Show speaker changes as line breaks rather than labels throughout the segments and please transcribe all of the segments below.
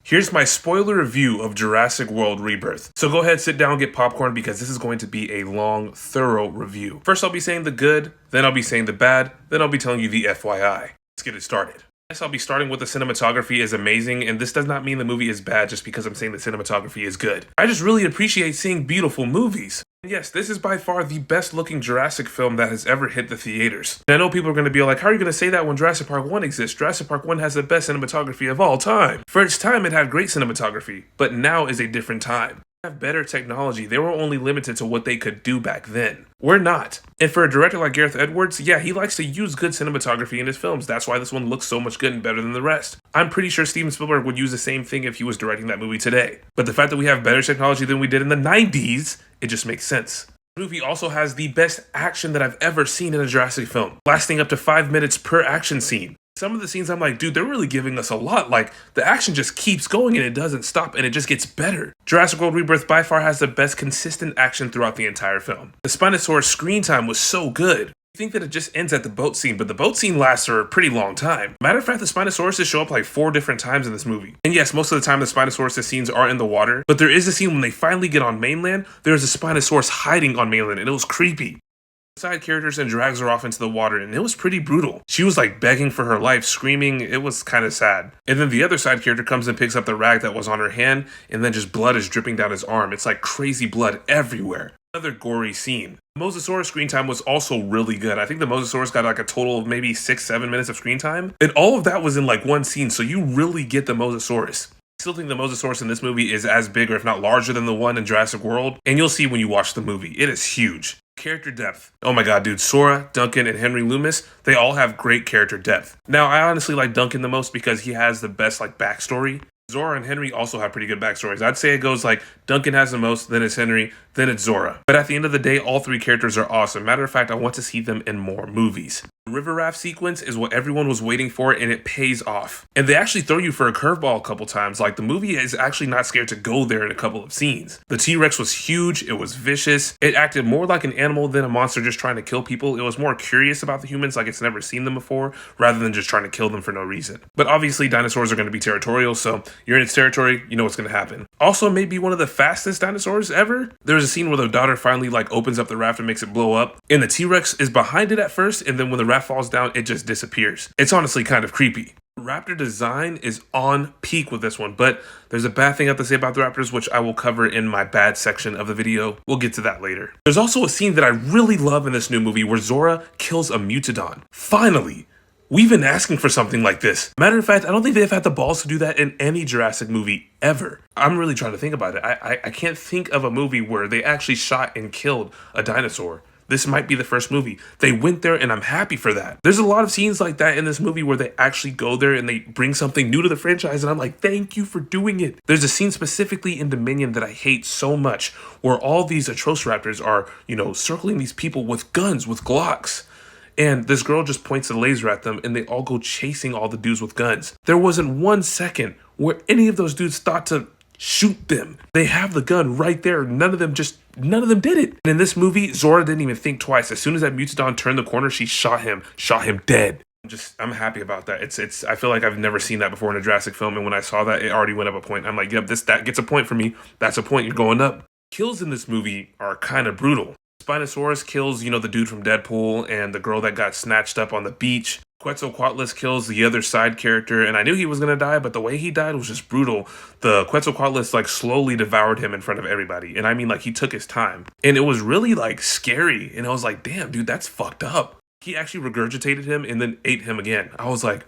Here's my spoiler review of Jurassic World Rebirth. So go ahead, sit down, get popcorn, because this is going to be a long, thorough review. First I'll be saying the good, then I'll be saying the bad, then I'll be telling you the FYI. Let's get it started. Yes, I'll be starting with the cinematography is amazing, and this does not mean the movie is bad just because I'm saying the cinematography is good. I just really appreciate seeing beautiful movies. Yes, this is by far the best looking Jurassic film that has ever hit the theaters. And I know people are going to be like, how are you going to say that when Jurassic Park 1 exists? Jurassic Park 1 has the best cinematography of all time. For its time, it had great cinematography, but now is a different time. They have better technology. They were only limited to what they could do back then. We're not. And for a director like Gareth Edwards, yeah, he likes to use good cinematography in his films. That's why this one looks so much good and better than the rest. I'm pretty sure Steven Spielberg would use the same thing if he was directing that movie today. But the fact that we have better technology than we did in the 90s, it just makes sense. The movie also has the best action that I've ever seen in a Jurassic film, lasting up to 5 minutes per action scene. Some of the scenes I'm like, dude, they're really giving us a lot. Like, the action just keeps going and it doesn't stop and it just gets better. Jurassic World Rebirth by far has the best consistent action throughout the entire film. The Spinosaurus screen time was so good. You think that it just ends at the boat scene, but the boat scene lasts for a pretty long time. Matter of fact, the Spinosauruses show up like 4 different times in this movie. And yes, most of the time the Spinosaurus scenes are in the water, but there is a scene when they finally get on mainland, there's a Spinosaurus hiding on mainland, and it was creepy. Side characters and drags her off into the water, and it was pretty brutal. She was like begging for her life, screaming. It was kind of sad. And then the other side character comes and picks up the rag that was on her hand, and then just blood is dripping down his arm. It's like crazy blood everywhere. Another gory scene. The Mosasaurus screen time was also really good. I think the Mosasaurus got like a total of maybe 6-7 minutes of screen time, and all of that was in like one scene, so you really get the Mosasaurus. I still think the Mosasaurus in this movie is as big or if not larger than the one in Jurassic World, and you'll see when you watch the movie. It is huge. Character depth. Oh my god, dude. Sora, Duncan, and Henry Loomis, they all have great character depth. Now, I honestly like Duncan the most because he has the best like backstory. Zora and Henry also have pretty good backstories. I'd say it goes like Duncan has the most, then it's Henry, then it's Zora. But at the end of the day, all 3 characters are awesome. Matter of fact, I want to see them in more movies. The river raft sequence is what everyone was waiting for, and it pays off. And they actually throw you for a curveball a couple times. Like, the movie is actually not scared to go there in a couple of scenes. The T-Rex was huge, it was vicious, it acted more like an animal than a monster just trying to kill people. It was more curious about the humans, like it's never seen them before, rather than just trying to kill them for no reason. But obviously, dinosaurs are going to be territorial, so you're in its territory, you know what's going to happen. Also, maybe one of the fastest dinosaurs ever. There's a scene where the daughter finally like opens up the raft and makes it blow up, and the T-Rex is behind it at first, and then when the raft falls down, it just disappears. It's honestly kind of creepy. Raptor design is on peak with this one, but there's a bad thing I have to say about the Raptors, which I will cover in my bad section of the video. We'll get to that later. There's also a scene that I really love in this new movie where Zora kills a Mutodon. Finally! We've been asking for something like this. Matter of fact, I don't think they've had the balls to do that in any Jurassic movie ever. I'm really trying to think about it. I can't think of a movie where they actually shot and killed a dinosaur. This might be the first movie. They went there, and I'm happy for that. There's a lot of scenes like that in this movie where they actually go there and they bring something new to the franchise, and I'm like, thank you for doing it. There's a scene specifically in Dominion that I hate so much where all these Atrociraptors are, circling these people with guns, with Glocks. And this girl just points a laser at them, and they all go chasing all the dudes with guns. There wasn't 1 second where any of those dudes thought to shoot them. They have the gun right there. None of them did it. And in this movie, Zora didn't even think twice. As soon as that Mutodon turned the corner, she shot him dead. I'm happy about that. I feel like I've never seen that before in a Jurassic film, and when I saw that, it already went up a point. I'm like, yep, that gets a point for me. That's a point, you're going up. Kills in this movie are kind of brutal. Spinosaurus kills, the dude from Deadpool and the girl that got snatched up on the beach. Quetzalcoatlus kills the other side character, and I knew he was going to die, but the way he died was just brutal. The Quetzalcoatlus slowly devoured him in front of everybody, and I mean he took his time. And it was really scary, and I was like, damn, dude, that's fucked up. He actually regurgitated him and then ate him again. I was like,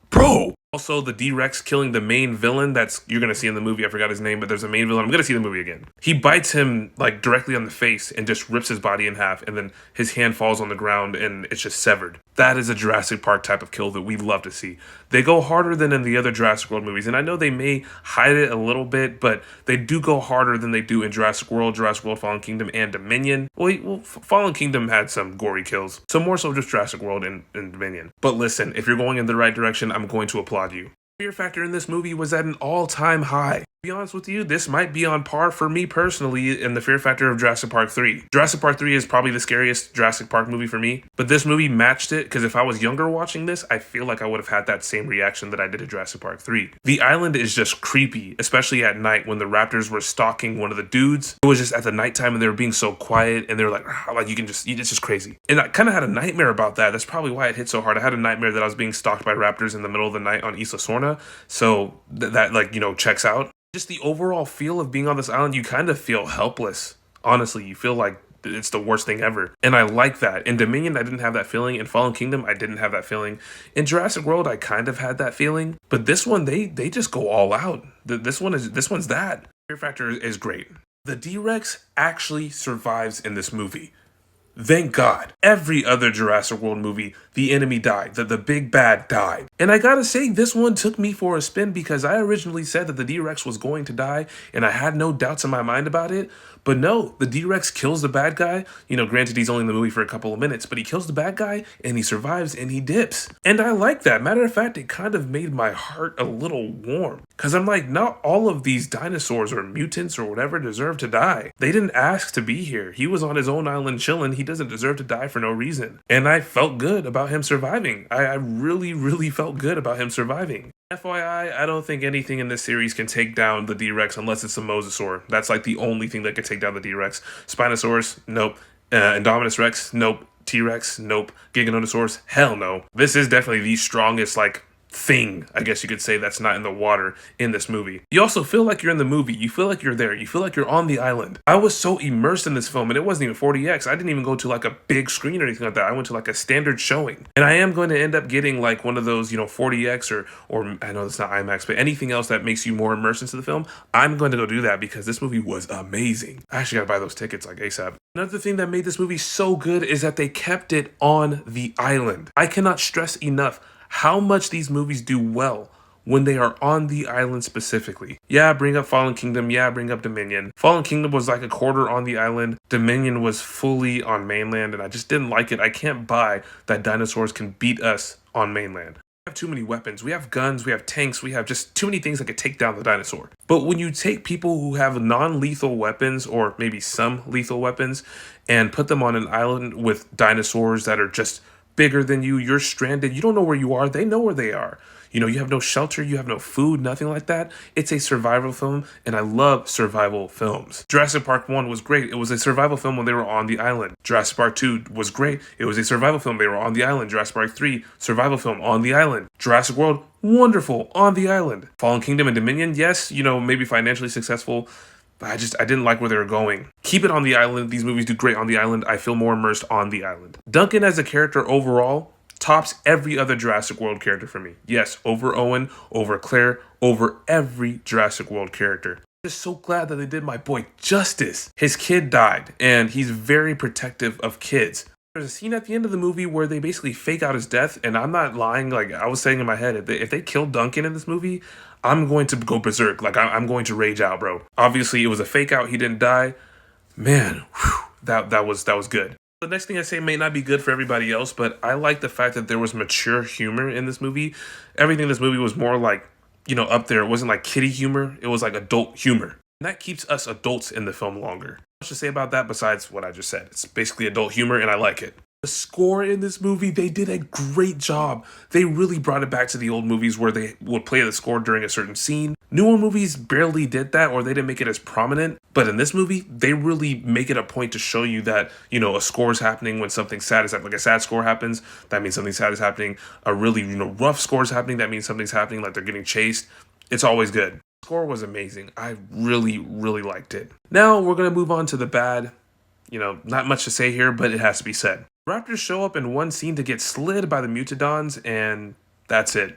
bro! Also, the D-Rex killing the main villain you're going to see in the movie. I forgot his name, but there's a main villain. I'm going to see the movie again. He bites him directly on the face and just rips his body in half, and then his hand falls on the ground and it's just severed. That is a Jurassic Park type of kill that we love to see. They go harder than in the other Jurassic World movies, and I know they may hide it a little bit, but they do go harder than they do in Jurassic World, Fallen Kingdom, and Dominion. Well, Fallen Kingdom had some gory kills, so more so just Jurassic World and Dominion. But listen, if you're going in the right direction, I'm going to applaud you. Fear factor in this movie was at an all-time high. Be honest with you, this might be on par for me personally in the fear factor of Jurassic Park 3. Jurassic Park 3 is probably the scariest Jurassic Park movie for me, but this movie matched it because if I was younger watching this, I feel like I would have had that same reaction that I did to Jurassic Park 3. The island is just creepy, especially at night when the raptors were stalking one of the dudes. It was just at the nighttime and they were being so quiet and they were like it's just crazy. And I kind of had a nightmare about that. That's probably why it hit so hard. I had a nightmare that I was being stalked by raptors in the middle of the night on Isla Sorna, so that checks out. Just the overall feel of being on this island, you kind of feel helpless. Honestly, you feel like it's the worst thing ever. And I like that. In Dominion, I didn't have that feeling. In Fallen Kingdom, I didn't have that feeling. In Jurassic World, I kind of had that feeling. But this one, they just go all out. This one's that. Fear factor is great. The D-Rex actually survives in this movie. Thank God. Every other Jurassic World movie, the enemy died, the big bad died. And I gotta say, this one took me for a spin because I originally said that the D-Rex was going to die and I had no doubts in my mind about it. But no, the D-Rex kills the bad guy. Granted, he's only in the movie for a couple of minutes, but he kills the bad guy and he survives and he dips. And I like that. Matter of fact, it kind of made my heart a little warm. Because I'm like, not all of these dinosaurs or mutants or whatever deserve to die. They didn't ask to be here. He was on his own island chilling. He doesn't deserve to die for no reason. And I felt good about him surviving. I really, really felt good about him surviving. FYI, I don't think anything in this series can take down the D-Rex unless it's a mosasaur. That's like the only thing that could take down the D-Rex. Spinosaurus, nope. Indominus Rex, nope. T-Rex, nope. Giganotosaurus, hell no. This is definitely the strongest, thing, I guess you could say, that's not in the water in this movie. You also feel like you're in the movie. You feel like you're there. You feel like you're on the island. I was so immersed in this film, and it wasn't even 40X. I didn't even go to a big screen or anything like that. I went to a standard showing. And I am going to end up getting one of those, 40X or I know it's not IMAX, but anything else that makes you more immersed into the film. I'm going to go do that because this movie was amazing. I actually got to buy those tickets ASAP. Another thing that made this movie so good is that they kept it on the island. I cannot stress enough how much these movies do well when they are on the island specifically. Yeah, bring up Fallen Kingdom. Yeah, bring up Dominion. Fallen Kingdom was a quarter on the island. Dominion was fully on mainland, and I just didn't like it. I can't buy that dinosaurs can beat us on mainland. We have too many weapons. We have guns. We have tanks. We have just too many things that could take down the dinosaur. But when you take people who have non-lethal weapons, or maybe some lethal weapons, and put them on an island with dinosaurs that are just bigger than you, you're stranded, you don't know where you are, they know where they are. You have no shelter, you have no food, nothing like that. It's a survival film, and I love survival films. Jurassic Park 1 was great. It was a survival film when they were on the island. Jurassic Park 2 was great. It was a survival film. They were on the island. Jurassic Park 3, survival film on the island. Jurassic World, wonderful, on the island. Fallen Kingdom and Dominion, yes, maybe financially successful. I didn't like where they were going. Keep it on the island. These movies do great on the island. I feel more immersed on the island. Duncan as a character overall tops every other Jurassic World character for me. Yes, over Owen, over Claire, over every Jurassic World character. I'm just so glad that they did my boy justice. His kid died, and he's very protective of kids. There's a scene at the end of the movie where they basically fake out his death, and I'm not lying. I was saying in my head, if they killed Duncan in this movie, I'm going to go berserk. I'm going to rage out, bro. Obviously, it was a fake out. He didn't die. Man, whew, that was good. The next thing I say may not be good for everybody else, but I like the fact that there was mature humor in this movie. Everything in this movie was more up there. It wasn't kiddie humor. It was adult humor. And that keeps us adults in the film longer. Much to say about that besides what I just said. It's basically adult humor, and I like it. The score in this movie, they did a great job. They really brought it back to the old movies where they would play the score during a certain scene. Newer movies barely did that, or they didn't make it as prominent. But in this movie, they really make it a point to show you that, a score is happening when something sad is happening. A sad score happens, that means something sad is happening. A really, rough score is happening, that means something's happening, like they're getting chased. It's always good. The score was amazing. I really, really liked it. Now we're going to move on to the bad. Not much to say here, but it has to be said. Raptors show up in one scene to get slid by the Mutodons, and that's it.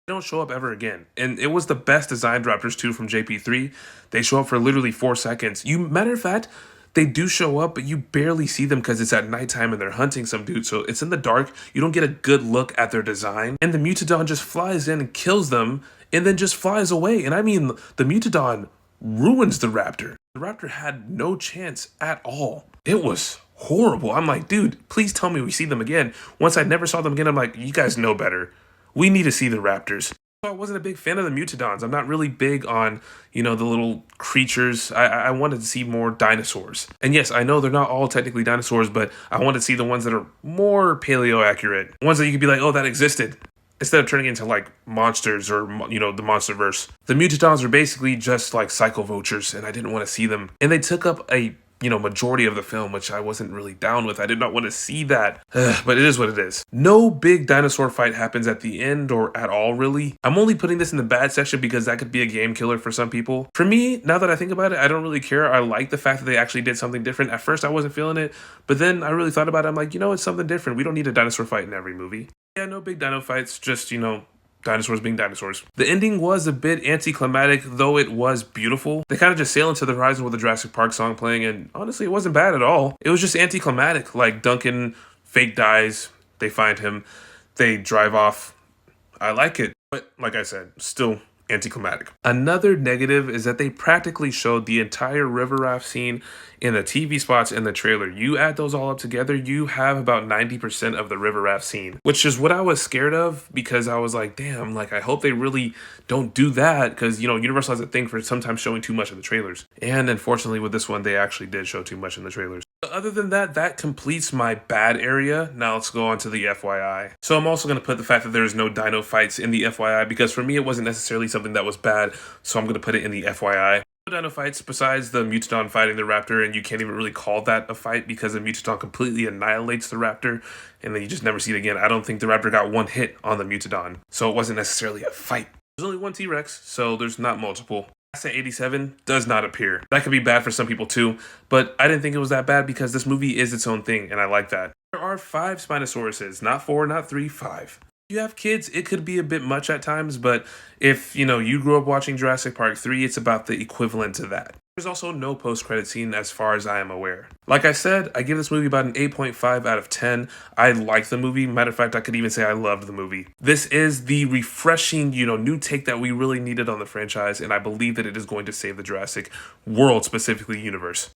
They don't show up ever again. And it was the best designed Raptors 2 from JP3. They show up for literally 4 seconds. Matter of fact, they do show up, but you barely see them because it's at nighttime and they're hunting some dude. So it's in the dark. You don't get a good look at their design. And the Mutodon just flies in and kills them and then just flies away. And I mean, the Mutodon ruins the Raptor. The Raptor had no chance at all. It was horrible. I'm like, dude, please tell me we see them again. Once I never saw them again, I'm like, you guys know better. We need to see the Raptors. I wasn't a big fan of the Mutadons. I'm not really big on, the little creatures. I wanted to see more dinosaurs. And yes, I know they're not all technically dinosaurs, but I want to see the ones that are more paleo accurate. Ones that you could be like, oh, that existed. Instead of turning into like monsters or, the Monsterverse. The Mutadons are basically just like psycho vultures, and I didn't want to see them. And they took up a majority of the film, which I wasn't really down with. I did not want to see that. But it is what it is. No big dinosaur fight happens at the end or at all, really. I'm only putting this in the bad section because that could be a game killer for some people. For me, now that I think about it, I don't really care. I like the fact that they actually did something different. At first, I wasn't feeling it, but then I really thought about it. I'm like, it's something different. We don't need a dinosaur fight in every movie. Yeah, no big dino fights, just, dinosaurs being dinosaurs. The ending was a bit anticlimactic, though it was beautiful. They kind of just sail into the horizon with the Jurassic Park song playing, and honestly, it wasn't bad at all. It was just anticlimactic. Like, Duncan fake dies, they find him, they drive off. I like it, but like I said, still anticlimactic. Another negative is that they practically showed the entire river raft scene in the TV spots in the trailer. You add those all up together, you have about 90% of the river raft scene, which is what I was scared of, because I was like, damn, like I hope they really don't do that, because Universal has a thing for sometimes showing too much in the trailers. And unfortunately with this one, they actually did show too much in the trailers. Other than that, that completes my bad area. Now let's go on to the FYI. So I'm also going to put the fact that there's no dino fights in the FYI, because for me it wasn't necessarily something that was bad, so I'm going to put it in the FYI. No dino fights besides the Mutadon fighting the raptor, and you can't even really call that a fight because the Mutadon completely annihilates the raptor, and then you just never see it again. I don't think the raptor got one hit on the Mutadon, so it wasn't necessarily a fight. There's only one T-Rex, so there's not multiple. Asset 87 does not appear. That could be bad for some people too, but I didn't think it was that bad because this movie is its own thing, and I like that. There are 5 Spinosauruses, not 4, not 3, 5. If you have kids, it could be a bit much at times, but if, you grew up watching Jurassic Park 3, it's about the equivalent to that. There's also no post-credit scene as far as I am aware. Like I said, I give this movie about an 8.5 out of 10. I like the movie. Matter of fact, I could even say I loved the movie. This is the refreshing, new take that we really needed on the franchise, and I believe that it is going to save the Jurassic World, specifically universe.